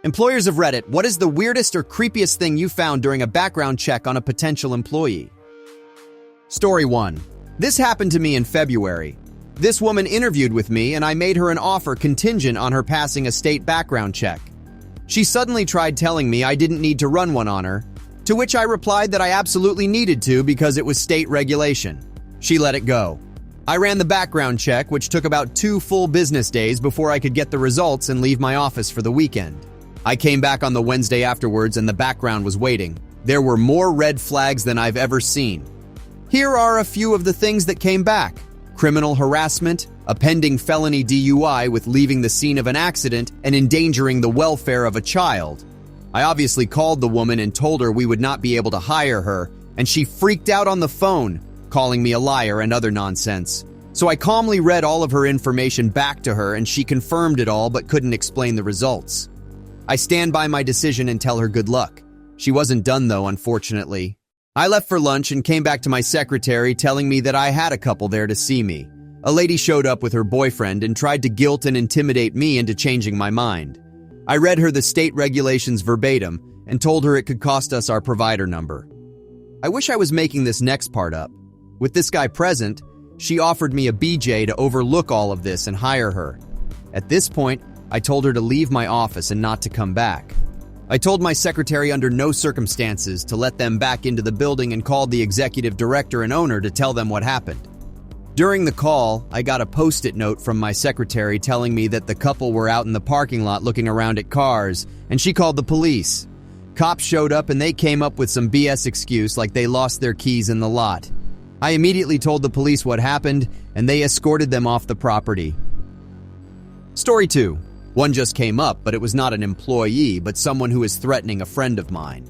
Employers of Reddit, what is the weirdest or creepiest thing you found during a background check on a potential employee? Story 1. This happened to me in February. This woman interviewed with me and I made her an offer contingent on her passing a state background check. She suddenly tried telling me I didn't need to run one on her, to which I replied that I absolutely needed to because it was state regulation. She let it go. I ran the background check, which took about 2 full business days before I could get the results and leave my office for the weekend. I came back on the Wednesday afterwards and the background was waiting. There were more red flags than I've ever seen. Here are a few of the things that came back. Criminal harassment, a pending felony DUI with leaving the scene of an accident and endangering the welfare of a child. I obviously called the woman and told her we would not be able to hire her, and she freaked out on the phone, calling me a liar and other nonsense. So I calmly read all of her information back to her and she confirmed it all but couldn't explain the results. I stand by my decision and tell her good luck. She wasn't done though, unfortunately. I left for lunch and came back to my secretary telling me that I had a couple there to see me. A lady showed up with her boyfriend and tried to guilt and intimidate me into changing my mind. I read her the state regulations verbatim and told her it could cost us our provider number. I wish I was making this next part up. With this guy present, she offered me a BJ to overlook all of this and hire her. At this point, I told her to leave my office and not to come back. I told my secretary under no circumstances to let them back into the building and called the executive director and owner to tell them what happened. During the call, I got a post-it note from my secretary telling me that the couple were out in the parking lot looking around at cars, and she called the police. Cops showed up and they came up with some BS excuse like they lost their keys in the lot. I immediately told the police what happened, and they escorted them off the property. Story 2. One just came up, but it was not an employee, but someone who is threatening a friend of mine.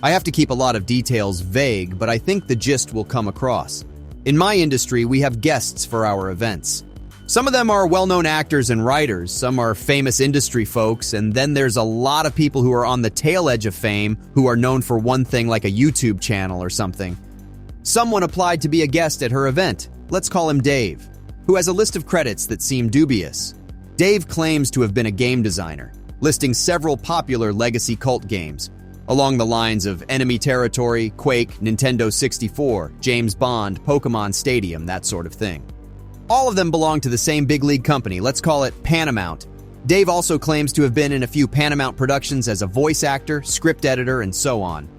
I have to keep a lot of details vague, but I think the gist will come across. In my industry, we have guests for our events. Some of them are well-known actors and writers, some are famous industry folks, and then there's a lot of people who are on the tail edge of fame who are known for one thing like a YouTube channel or something. Someone applied to be a guest at her event, let's call him Dave, who has a list of credits that seem dubious. Dave claims to have been a game designer, listing several popular legacy cult games, along the lines of Enemy Territory, Quake, Nintendo 64, James Bond, Pokemon Stadium, that sort of thing. All of them belong to the same big league company, let's call it Paramount. Dave also claims to have been in a few Paramount productions as a voice actor, script editor, and so on.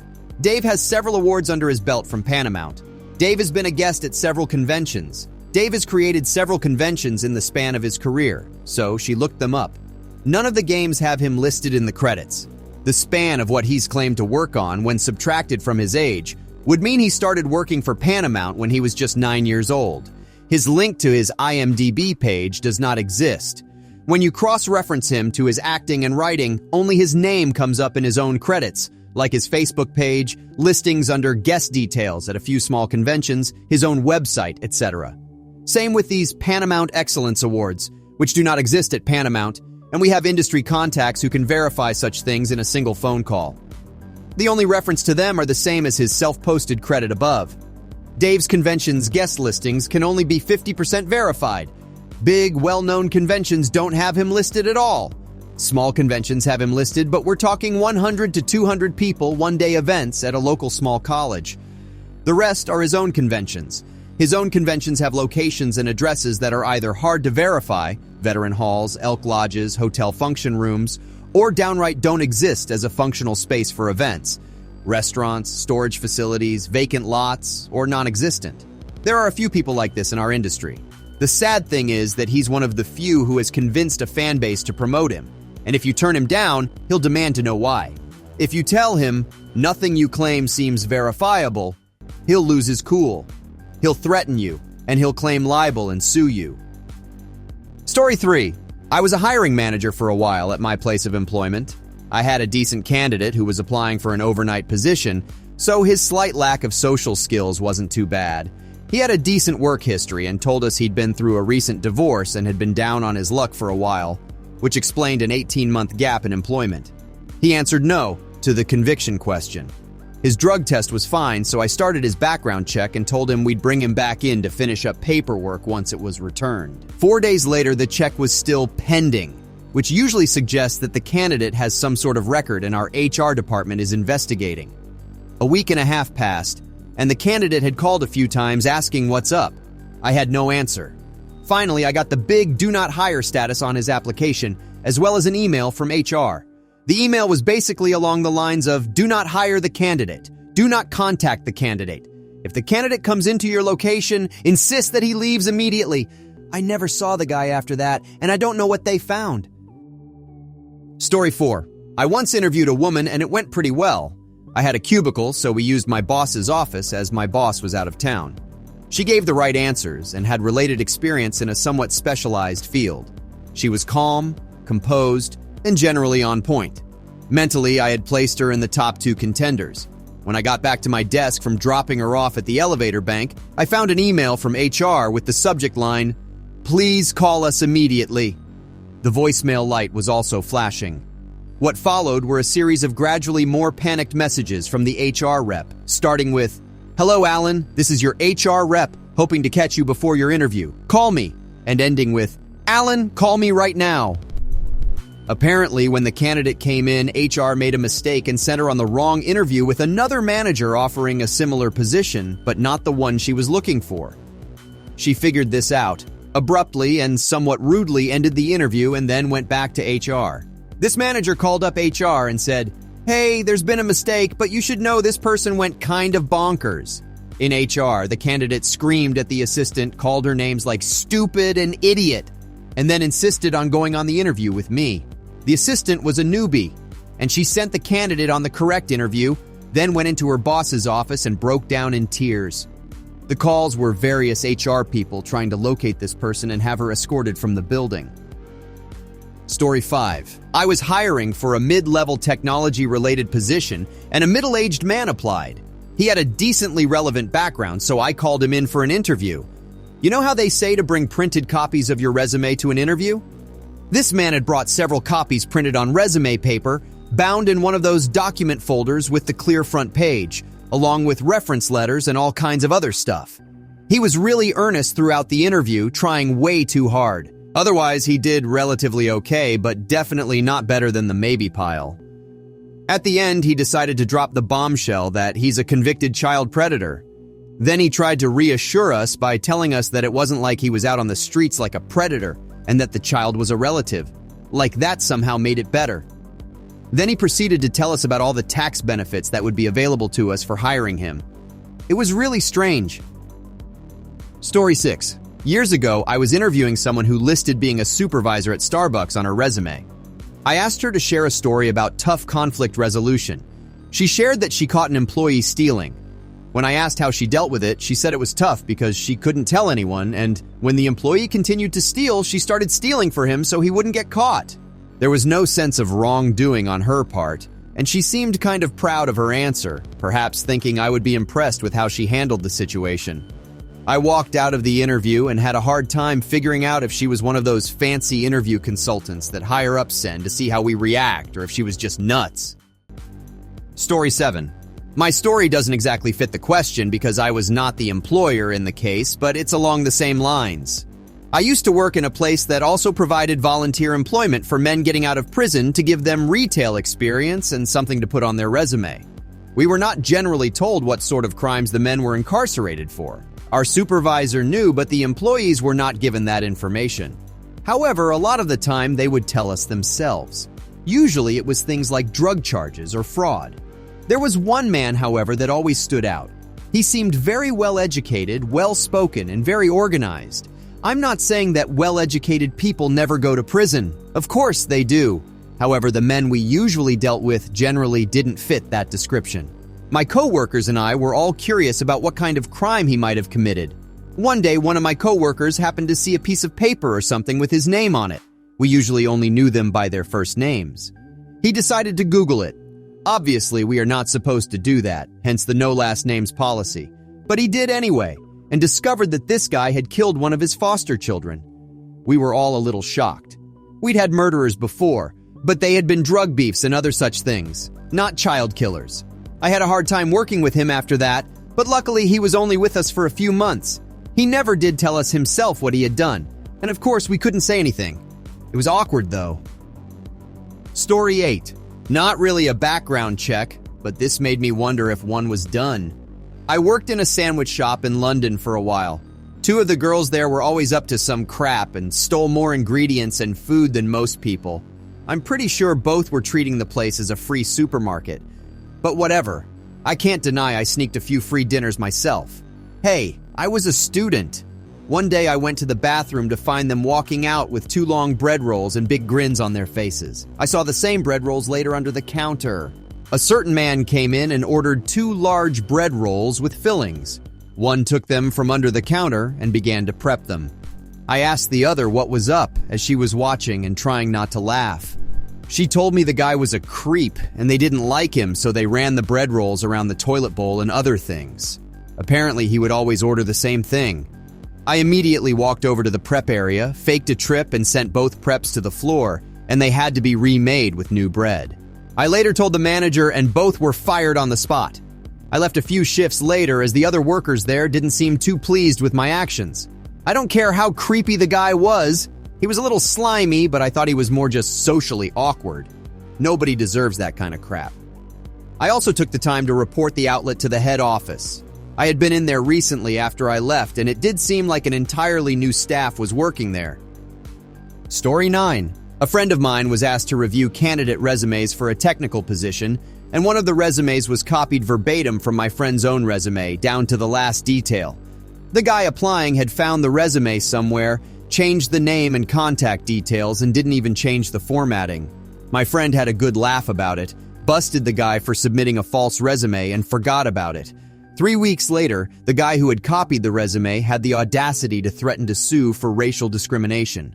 Dave has several awards under his belt from Paramount. Dave has been a guest at several conventions. Dave has created several conventions in the span of his career, so she looked them up. None of the games have him listed in the credits. The span of what he's claimed to work on, when subtracted from his age, would mean he started working for Paramount when he was just 9 years old. His link to his IMDb page does not exist. When you cross-reference him to his acting and writing, only his name comes up in his own credits, like his Facebook page, listings under guest details at a few small conventions, his own website, etc. Same with these Paramount Excellence Awards, which do not exist at Paramount, and we have industry contacts who can verify such things in a single phone call. The only reference to them are the same as his self-posted credit above. Dave's convention's guest listings can only be 50% verified. Big, well-known conventions don't have him listed at all. Small conventions have him listed, but we're talking 100 to 200 people one-day events at a local small college. The rest are his own conventions. His own conventions have locations and addresses that are either hard to verify, veteran halls, elk lodges, hotel function rooms, or downright don't exist as a functional space for events. Restaurants, storage facilities, vacant lots, or non-existent. There are a few people like this in our industry. The sad thing is that he's one of the few who has convinced a fan base to promote him, and if you turn him down, he'll demand to know why. If you tell him, nothing you claim seems verifiable, he'll lose his cool. He'll threaten you, and he'll claim libel and sue you. Story 3. I was a hiring manager for a while at my place of employment. I had a decent candidate who was applying for an overnight position, so his slight lack of social skills wasn't too bad. He had a decent work history and told us he'd been through a recent divorce and had been down on his luck for a while, which explained an 18-month gap in employment. He answered no to the conviction question. His drug test was fine, so I started his background check and told him we'd bring him back in to finish up paperwork once it was returned. 4 days later, the check was still pending. which usually suggests that the candidate has some sort of record and our HR department is investigating. A week and a half passed, and the candidate had called a few times asking what's up. I had no answer. Finally, I got the big do not hire status on his application, as well as an email from HR. The email was basically along the lines of, do not hire the candidate. Do not contact the candidate. If the candidate comes into your location, insist that he leaves immediately. I never saw the guy after that, and I don't know what they found. Story 4. I once interviewed a woman and it went pretty well. I had a cubicle, so we used my boss's office as my boss was out of town. She gave the right answers and had related experience in a somewhat specialized field. She was calm, composed, and generally on point. Mentally, I had placed her in the top 2 contenders. When I got back to my desk from dropping her off at the elevator bank, I found an email from HR with the subject line, "Please call us immediately." The voicemail light was also flashing. What followed were a series of gradually more panicked messages from the HR rep, starting with, "Hello, Alan, this is your HR rep, hoping to catch you before your interview. Call me," and ending with, "Alan, call me right now." Apparently, when the candidate came in, HR made a mistake and sent her on the wrong interview with another manager offering a similar position, but not the one she was looking for. She figured this out, abruptly and somewhat rudely ended the interview and then went back to HR. This manager called up HR and said, "Hey, there's been a mistake, but you should know this person went kind of bonkers." In HR, the candidate screamed at the assistant, called her names like stupid and idiot, and then insisted on going on the interview with me. The assistant was a newbie, and she sent the candidate on the correct interview, then went into her boss's office and broke down in tears. The calls were various HR people trying to locate this person and have her escorted from the building. Story 5. I was hiring for a mid-level technology-related position, and a middle-aged man applied. He had a decently relevant background, so I called him in for an interview. You know how they say to bring printed copies of your resume to an interview? This man had brought several copies printed on resume paper, bound in one of those document folders with the clear front page, along with reference letters and all kinds of other stuff. He was really earnest throughout the interview, trying way too hard. Otherwise, he did relatively okay, but definitely not better than the maybe pile. At the end, he decided to drop the bombshell that he's a convicted child predator. Then he tried to reassure us by telling us that it wasn't like he was out on the streets like a predator, and that the child was a relative. Like that somehow made it better. Then he proceeded to tell us about all the tax benefits that would be available to us for hiring him. It was really strange. Story 6. Years ago, I was interviewing someone who listed being a supervisor at Starbucks on her resume. I asked her to share a story about tough conflict resolution. She shared that she caught an employee stealing. When I asked how she dealt with it, she said it was tough because she couldn't tell anyone, and when the employee continued to steal, she started stealing for him so he wouldn't get caught. There was no sense of wrongdoing on her part, and she seemed kind of proud of her answer, perhaps thinking I would be impressed with how she handled the situation. I walked out of the interview and had a hard time figuring out if she was one of those fancy interview consultants that higher-ups send to see how we react, or if she was just nuts. Story 7. My story doesn't exactly fit the question because I was not the employer in the case, but it's along the same lines. I used to work in a place that also provided volunteer employment for men getting out of prison to give them retail experience and something to put on their resume. We were not generally told what sort of crimes the men were incarcerated for. Our supervisor knew, but the employees were not given that information. However, a lot of the time they would tell us themselves. Usually it was things like drug charges or fraud. There was one man, however, that always stood out. He seemed very well-educated, well-spoken, and very organized. I'm not saying that well-educated people never go to prison. Of course they do. However, the men we usually dealt with generally didn't fit that description. My co-workers and I were all curious about what kind of crime he might have committed. One day, one of my co-workers happened to see a piece of paper or something with his name on it. We usually only knew them by their first names. He decided to Google it. Obviously, we are not supposed to do that, hence the no last names policy. But he did anyway, and discovered that this guy had killed one of his foster children. We were all a little shocked. We'd had murderers before, but they had been drug beefs and other such things, not child killers. I had a hard time working with him after that, but luckily he was only with us for a few months. He never did tell us himself what he had done, and of course we couldn't say anything. It was awkward though. Story 8. Not really a background check, but this made me wonder if one was done. I worked in a sandwich shop in London for a while. Two of the girls there were always up to some crap and stole more ingredients and food than most people. I'm pretty sure both were treating the place as a free supermarket. But whatever. I can't deny I sneaked a few free dinners myself. Hey, I was a student. One day I went to the bathroom to find them walking out with 2 long bread rolls and big grins on their faces. I saw the same bread rolls later under the counter. A certain man came in and ordered 2 large bread rolls with fillings. One took them from under the counter and began to prep them. I asked the other what was up as she was watching and trying not to laugh. She told me the guy was a creep and they didn't like him, so they ran the bread rolls around the toilet bowl and other things. Apparently, he would always order the same thing. I immediately walked over to the prep area, faked a trip, and sent both preps to the floor, and they had to be remade with new bread. I later told the manager and both were fired on the spot. I left a few shifts later as the other workers there didn't seem too pleased with my actions. I don't care how creepy the guy was. He was a little slimy, but I thought he was more just socially awkward. Nobody deserves that kind of crap. I also took the time to report the outlet to the head office. I had been in there recently after I left, and it did seem like an entirely new staff was working there. Story 9. A friend of mine was asked to review candidate resumes for a technical position, and one of the resumes was copied verbatim from my friend's own resume, down to the last detail. The guy applying had found the resume somewhere, changed the name and contact details, and didn't even change the formatting. My friend had a good laugh about it, busted the guy for submitting a false resume, and forgot about it. 3 weeks later, the guy who had copied the resume had the audacity to threaten to sue for racial discrimination.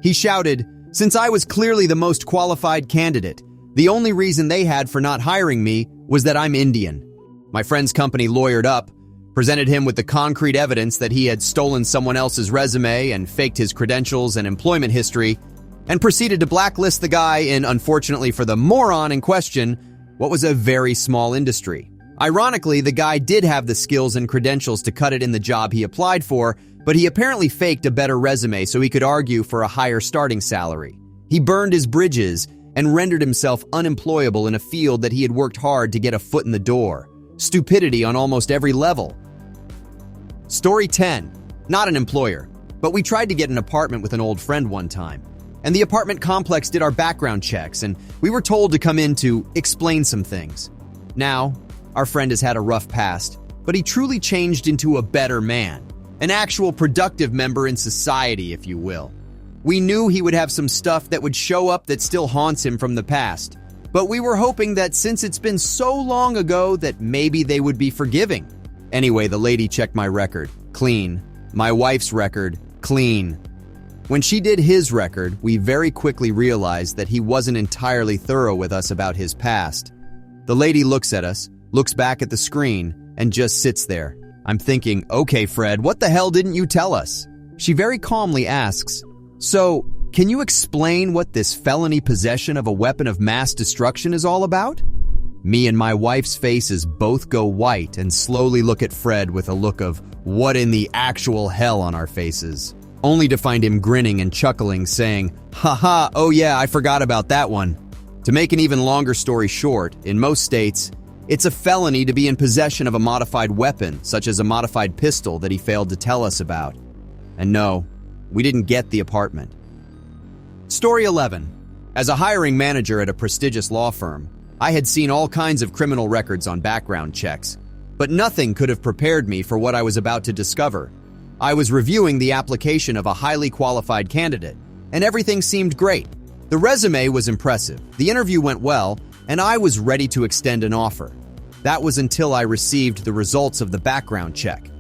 He shouted, "Since I was clearly the most qualified candidate, the only reason they had for not hiring me was that I'm Indian." My friend's company lawyered up, presented him with the concrete evidence that he had stolen someone else's resume and faked his credentials and employment history, and proceeded to blacklist the guy in, unfortunately for the moron in question, what was a very small industry. Ironically, the guy did have the skills and credentials to cut it in the job he applied for, but he apparently faked a better resume so he could argue for a higher starting salary. He burned his bridges and rendered himself unemployable in a field that he had worked hard to get a foot in the door. Stupidity on almost every level. Story 10. Not an employer, but we tried to get an apartment with an old friend one time. And the apartment complex did our background checks, and we were told to come in to explain some things. Now, our friend has had a rough past, but he truly changed into a better man. An actual productive member in society, if you will. We knew he would have some stuff that would show up that still haunts him from the past. But we were hoping that since it's been so long ago that maybe they would be forgiving. Anyway, the lady checked my record. Clean. My wife's record. Clean. When she did his record, we very quickly realized that he wasn't entirely thorough with us about his past. The lady looks at us, looks back at the screen, and just sits there. I'm thinking, okay, Fred, what the hell didn't you tell us? She very calmly asks, "So, can you explain what this felony possession of a weapon of mass destruction is all about?" Me and my wife's faces both go white and slowly look at Fred with a look of what in the actual hell on our faces, only to find him grinning and chuckling, saying, "Haha, oh yeah, I forgot about that one." To make an even longer story short, in most states, it's a felony to be in possession of a modified weapon, such as a modified pistol that he failed to tell us about. And no, we didn't get the apartment. Story 11. As a hiring manager at a prestigious law firm, I had seen all kinds of criminal records on background checks, but nothing could have prepared me for what I was about to discover. I was reviewing the application of a highly qualified candidate, and everything seemed great. The resume was impressive, the interview went well, and I was ready to extend an offer. That was until I received the results of the background check.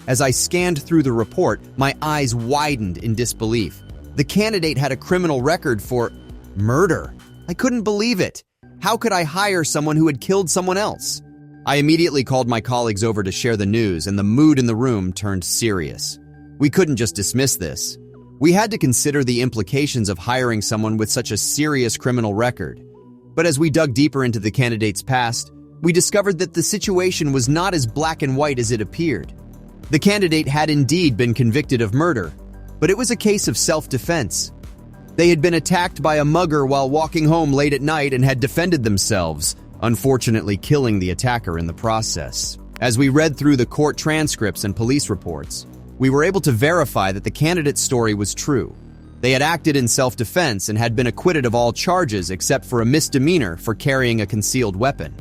As I scanned through the report, my eyes widened in disbelief. The candidate had a criminal record for murder. I couldn't believe it. How could I hire someone who had killed someone else? I immediately called my colleagues over to share the news, and the mood in the room turned serious. We couldn't just dismiss this. We had to consider the implications of hiring someone with such a serious criminal record. But as we dug deeper into the candidate's past, we discovered that the situation was not as black and white as it appeared. The candidate had indeed been convicted of murder, but it was a case of self-defense. They had been attacked by a mugger while walking home late at night and had defended themselves, unfortunately killing the attacker in the process. As we read through the court transcripts and police reports, we were able to verify that the candidate's story was true. They had acted in self-defense and had been acquitted of all charges except for a misdemeanor for carrying a concealed weapon.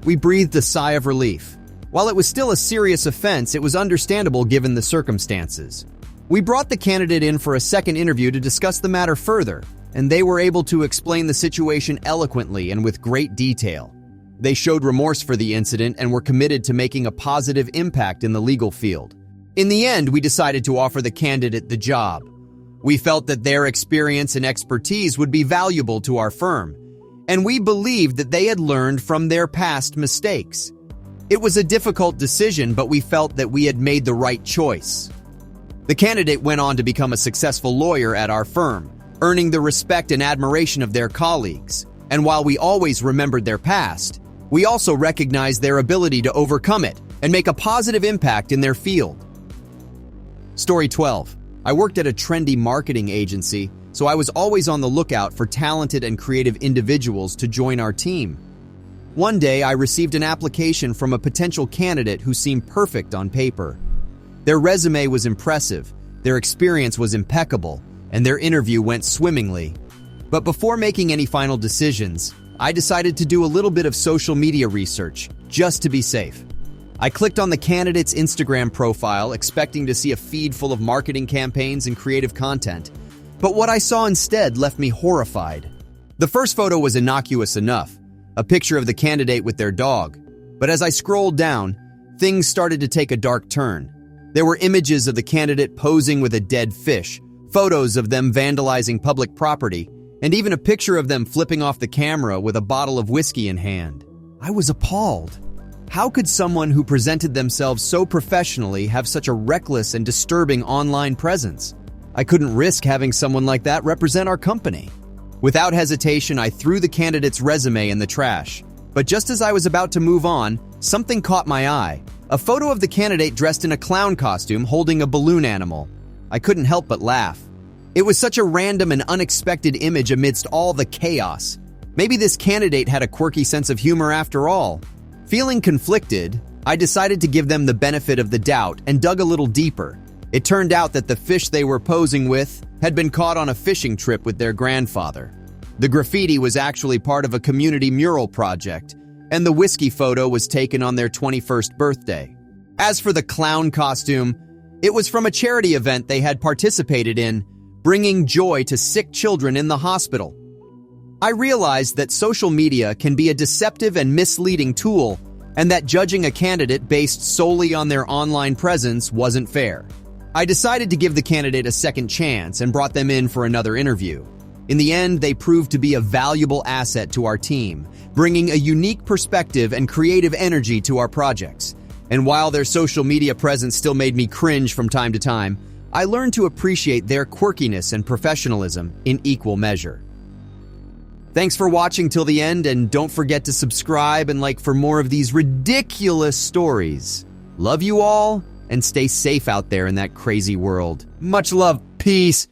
We breathed a sigh of relief. While it was still a serious offense, it was understandable given the circumstances. We brought the candidate in for a second interview to discuss the matter further, and they were able to explain the situation eloquently and with great detail. They showed remorse for the incident and were committed to making a positive impact in the legal field. In the end, we decided to offer the candidate the job. We felt that their experience and expertise would be valuable to our firm, and we believed that they had learned from their past mistakes. It was a difficult decision, but we felt that we had made the right choice. The candidate went on to become a successful lawyer at our firm, earning the respect and admiration of their colleagues. And while we always remembered their past, we also recognized their ability to overcome it and make a positive impact in their field. Story 12. I worked at a Trendy marketing agency, so I was always on the lookout for talented and creative individuals to join our team. One day, I received an application from a potential candidate who seemed perfect on paper. Their resume was impressive, their experience was impeccable, and their interview went swimmingly. But before making any final decisions, I decided to do a little bit of social media research, just to be safe. I clicked on the candidate's Instagram profile, expecting to see a feed full of marketing campaigns and creative content. But what I saw instead left me horrified. The first photo was innocuous enough, a picture of the candidate with their dog. But as I scrolled down, things started to take a dark turn. There were images of the candidate posing with a dead fish, photos of them vandalizing public property, and even a picture of them flipping off the camera with a bottle of whiskey in hand. I was appalled. How could someone who presented themselves so professionally have such a reckless and disturbing online presence? I couldn't risk having someone like that represent our company. Without hesitation, I threw the candidate's resume in the trash. But just as I was about to move on, something caught my eye. A photo of the candidate dressed in a clown costume holding a balloon animal. I couldn't help but laugh. It was such a random and unexpected image amidst all the chaos. Maybe this candidate had a quirky sense of humor after all. Feeling conflicted, I decided to give them the benefit of the doubt and dug a little deeper. It turned out that the fish they were posing with had been caught on a fishing trip with their grandfather. The graffiti was actually part of a community mural project, and the whiskey photo was taken on their 21st birthday. As for the clown costume, it was from a charity event they had participated in, bringing joy to sick children in the hospital. I realized that social media can be a deceptive and misleading tool, and that judging a candidate based solely on their online presence wasn't fair. I decided to give the candidate a second chance and brought them in for another interview. In the end, they proved to be a valuable asset to our team, bringing a unique perspective and creative energy to our projects. And while their social media presence still made me cringe from time to time, I learned to appreciate their quirkiness and professionalism in equal measure. Thanks for watching till the end, and don't forget to subscribe and like for more of these ridiculous stories. Love you all, and stay safe out there in that crazy world. Much love. Peace.